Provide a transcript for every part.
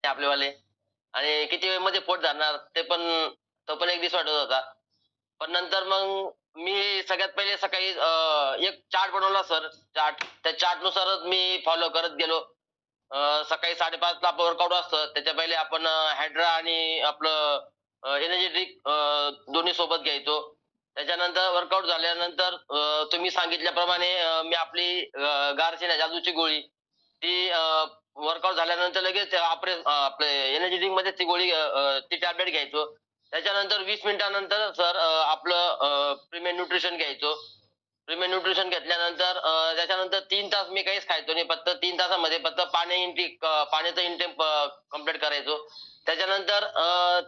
आपलेवाले आणि किती वेळेमध्ये पोट धरणार ते पण तो पण एक दिवस वाटत होता. पण नंतर मग मी सगळ्यात पहिले सकाळी एक चार्ट बनवला सर चार्ट. त्या चार्टनुसारच मी फॉलो करत गेलो. सकाळी 5:30 ला आपलं वर्कआउट असतं. त्याच्या पहिले आपण Hydra आणि आपलं एनर्जी ड्रिंक दोन्ही सोबत घ्यायचो. त्याच्यानंतर वर्कआउट झाल्यानंतर तुम्ही सांगितल्याप्रमाणे मी आपली गारशिना जादूची गोळी ती वर्कआउट झाल्यानंतर लगेच आपले एनर्जी ड्रिंकमध्ये ती गोळी ती टॅबलेट घ्यायचो. त्याच्यानंतर 20 मिनिटानंतर सर आपलं प्रीमियम न्यूट्रिशन घ्यायचो. प्रीमियम न्यूट्रिशन घेतल्यानंतर त्याच्यानंतर 3 तास मी काहीच खायचो नाही. फक्त 3 तासामध्ये फक्त पाण्याचं इंटेक कंप्लीट करायचो. त्याच्यानंतर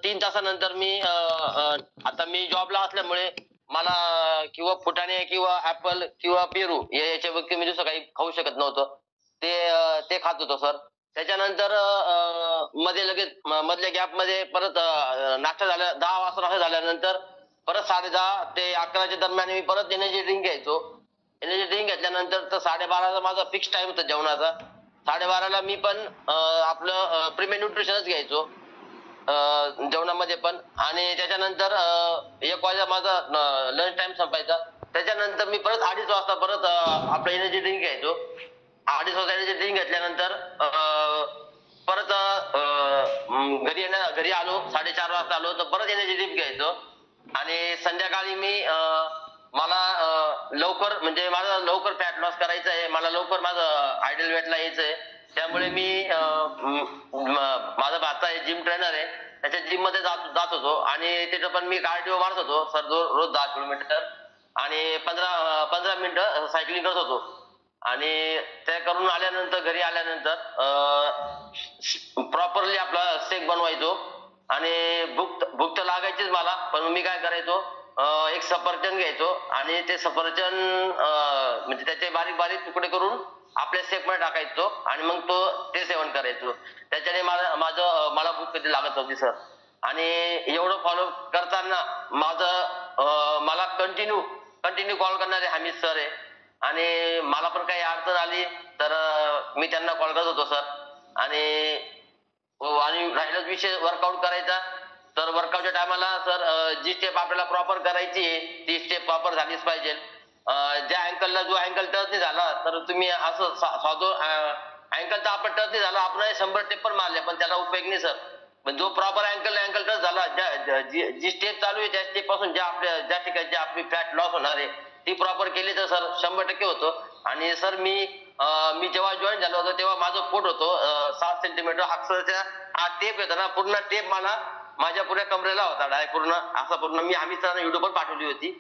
3 तासानंतर मी आता मी जॉबला असल्यामुळे मला किंवा फुटाणे किंवा ॲपल किंवा पेरू याच्या व्यतिरिक्त मी दुसरं काही खाऊ शकत नव्हतो. ते खात होतो सर. त्याच्यानंतर मध्ये लगेच मधल्या गॅपमध्ये परत नाश्ता झाला 10 वाजता नाश्ता झाल्यानंतर परत 10:30 ते 11च्या दरम्यान मी परत एनर्जी ड्रिंक घ्यायचो. एनर्जी ड्रिंक घेतल्यानंतर तर 12:30चा माझा फिक्स टाईम होता जेवणाचा. 12:30ला मी पण आपलं प्रीमियम न्यूट्रिशनच घ्यायचो जेवणामध्ये पण आणि त्याच्यानंतर 1 वाजता माझा लंच टाईम संपायचा. त्याच्यानंतर मी परत 2:30 वाजता परत आपलं एनर्जी ड्रिंक घ्यायचो. 2:30 वाजता एनर्जी ड्रिंक घेतल्यानंतर परत घरी आलो 4:30 वाजता आलो तर परत एनर्जी ड्रिंक घ्यायचो आणि संध्याकाळी मी मला लवकर म्हणजे माझं लवकर फॅट लॉस करायचं आहे. मला लवकर माझं आयडियल वेटला यायचंय. त्यामुळे मी माझा भाचा आहे जिम ट्रेनर आहे. त्याच्या जिममध्ये जात होतो आणि तिथं पण मी कार्डिओ मारत होतो सर रोज 10 किलोमीटर आणि 15 मिनिटं सायकलिंग करत होतो. आणि ते करून आल्यानंतर घरी आल्यानंतर प्रॉपरली आपला शेक बनवायचो आणि भूक तर लागायचीच मला. पण मी काय करायचो एक सफरचंद घ्यायचो आणि ते सफरचंद म्हणजे त्याचे बारीक बारीक तुकडे करून आपल्या शेकमध्ये टाकायचो आणि मग ते सेवन करायचो. त्याच्याने मला भूक कधी लागत नव्हती सर. आणि एवढं फॉलो करताना मला कंटिन्यू कॉल करणारे हमीद सर आहे आणि मला पण काही अडचण आली तर मी त्यांना कॉल करत होतो सर. आणि राहिलाच विषय वर्कआउट करायचा तर वर्कआउटच्या टायमाला सर जी स्टेप आपल्याला प्रॉपर करायची आहे ती स्टेप प्रॉपर झालीच पाहिजे. ज्या अँकलला जो अँकल टच नाही झाला तर तुम्ही असं साधं अँकलचा आपण टच नाही झाला आपण 100 स्टेप पण मारले पण त्याला उपयोग नाही सर. पण जो प्रॉपर अँकल टच झाला जी स्टेप चालू आहे त्या स्टेप पासून ज्या ठिकाणी आपली फॅट लॉस होणार आहे ती प्रॉपर केली तर सर 100% होतं. आणि सर मी जेव्हा जॉईन झालो होतो तेव्हा माझं पोट होतं 7 सेंटीमीटर. अक्षरशः हा टेप येतो ना पूर्ण टेप मला माझ्या पुऱ्या कमरेला होता डायरेक्ट पूर्ण मी आम्ही सर युट्यूबवर पाठवली होती.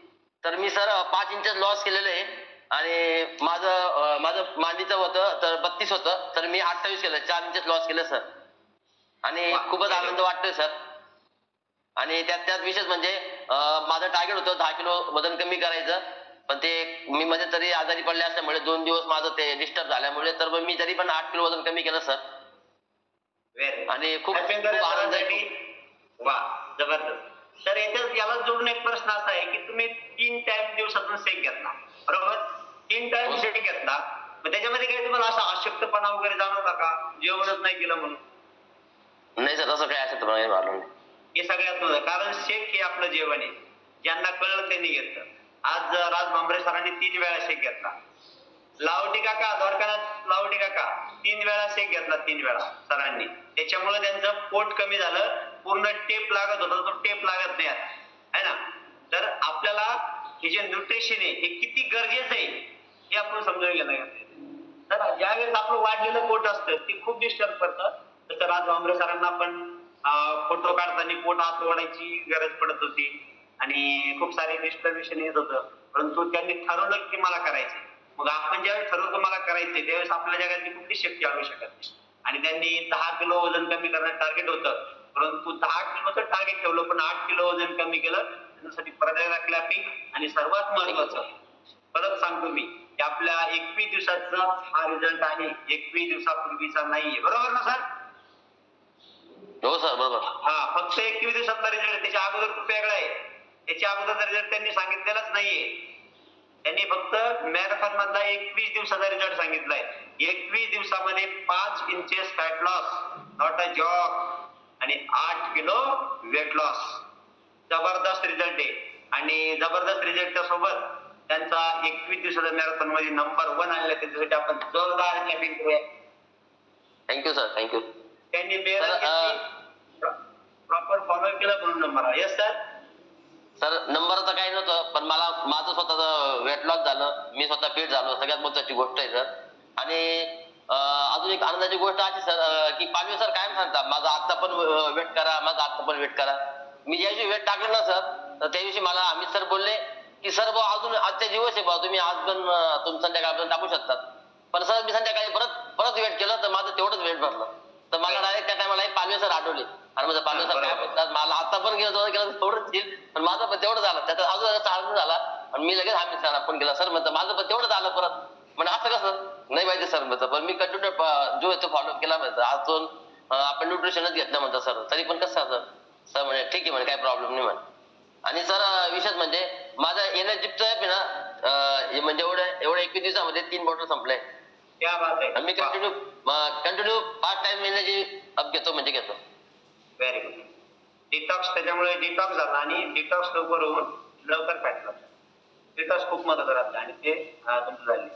तर मी सर 5 इंचेस लॉस केलेलं आहे आणि माझं मांडीचं होतं तर 32 होतं तर मी 28 केलं 4 इंचेस लॉस केलं सर. आणि खूपच आनंद वाटतोय सर. आणि त्यात विशेष म्हणजे माझं टार्गेट होतं 10 किलो वजन कमी करायचं. पण ते मी मध्ये तरी आजारी पडले असल्यामुळे 2 दिवस माझं ते डिस्टर्ब झाल्यामुळे तर मी तरी पण 8 किलो वजन कमी केलं सर. आणि खूप आनंद आहे. वा जबरदस्त. तर याला जोडून एक प्रश्न असा आहे की तुम्ही 3 टाइम दिवसातून शेक घेतला बरोबर. 3 टाइम शेक घेतला मग त्याच्यामध्ये काही तुम्हाला असा अशक्तपणा वगैरे जाणवता का जेवणच नाही केलं म्हणून? नाही सर तसं काही अशक्तपणा नाही. हे सगळ्यात महत्त्वाचं कारण शेक हे आपलं जेवण आहे. ज्यांना कळलं त्यांनी घेतलं. आज राज भांबरे सरांनी 3 वेळा शेक घेतला. लावटी काका 3 वेळा शेक घेतला 3 वेळा सरांनी. त्याच्यामुळे त्यांचं पोट कमी झालं. पूर्ण टेप लागत होता तो टेप लागत नाही आता है ना. तर आपल्याला हे जे न्यूट्रिशन आहे हे किती गरजेचं आहे हे आपण समजून घेणं गरजेचं. तर ज्यावेळेस आपलं वाढलेलं पोट असतं ते खूप डिस्टर्ब करतं. तसं राज भांबरे सरांना पण फोटो काढताना पोट आत ओढायची गरज पडत होती आणि खूप सारे डिस्टर्बेशन येत होतं. परंतु त्यांनी ठरवलं की मला करायचं. मग आपण ज्यावेळेस ठरवतो मला करायचंय त्यावेळेस आपल्या जगातली कुठली शक्ती आणू शकत नाही. आणि त्यांनी 10 किलो वजन कमी करण्याचं टार्गेट होतं. परंतु 10 किलोचं टार्गेट ठेवलं पण 8 किलो वजन कमी केलं. त्यासाठी प्रत्येकाला क्लॅपिंग. आणि सर्वात महत्वाचं परत सांगतो मी की आपल्या 21 दिवसाचा हा रिझल्ट आहे 21 दिवसापूर्वीचा नाहीये बरोबर ना सर? हो सर बरोबर. हा फक्त 21 दिवसातला रिझल्ट त्याच्या अगोदर खूप वेगळा आहे. त्याच्या अगोदरचा रिझल्ट त्यांनी सांगितलेलाच नाहीये. त्यांनी फक्त मॅरेथॉन मधला 21 दिवसाचा रिझल्ट सांगितलाय. 21 दिवसामध्ये 5 inches fat loss, not a joke, आणि 8 किलो वेट लॉस. जबरदस्त रिझल्ट आहे. आणि जबरदस्त रिझल्टच्या सोबत त्यांचा 21 दिवसाच्या मॅरेथॉन मध्ये नंबर 1 आणला. त्याच्यासाठी आपण जोरदार क्लॅपिंग करूया. Thank you sir, thank you. त्यांनी मेहनत घेतली, प्रॉपर फॉलो केलं म्हणून नंबर आला. Yes sir. सर नंबरचं काही नव्हतं, पण मला माझं स्वतःचं वेट लॉस झालं, मी स्वतः फिट झालो, सगळ्यात महत्वाची गोष्ट आहे सर. आणि अजून एक आनंदाची गोष्ट अशी सर की पालवे सर कायम सांगतात माझं आत्ता पण वेट करा, माझं आत्ता पण वेट करा. मी ज्या दिवशी वेट टाकलं ना सर, तर त्या दिवशी मला अमित सर बोलले की सर भाऊ अजून आजच्या दिवस आहे भाऊ, तुम्ही आज पण तुम्ही संध्याकाळपर्यंत टाकू शकतात. पण सर मी संध्याकाळी परत वेट केलं तर माझं तेवढंच वेट भरलं. तर मला डायरेक्ट त्या टायमाला पालवे सर आठवले. आणि माझं पालवे सर काय म्हणतात, मला आता पण केलं तेवढंच येईल, पण माझं पण तेवढं झालं. त्याचा अजून आनंद झाला आणि मी लगेच अमित सरांना फोन केला, सर म्हणतं माझं पण तेवढं झालं परत. म्हणजे असं कसं नाही माहिती सर म्हणतं, पण मी कंटिन्यू जो आहे तो फॉलो केला म्हणतं. अजून आपण न्यूट्रिशनच घेतलं म्हणतं सर. तरी पण कसं सर, सर म्हणे ठीक आहे म्हणे, काही प्रॉब्लेम नाही म्हणे. आणि सर विशेष म्हणजे माझं एनर्जीचं ऍप आहे ना, म्हणजे एवढ्या 21 दिवसामध्ये 3 बॉटल संपले. क्या बात आहे. मी कंटिन्यू 5 टाइम एनर्जी अप घेतो म्हणजे घेतो. Very good. डिटॉक्स, त्याच्यामुळे डिटॉक्स झाला आणि डिटॉक्स लवकर होऊन लवकर फॅट लॉस. डिटॉक्स खूप मदत करत आणि ते तुमचं झाले.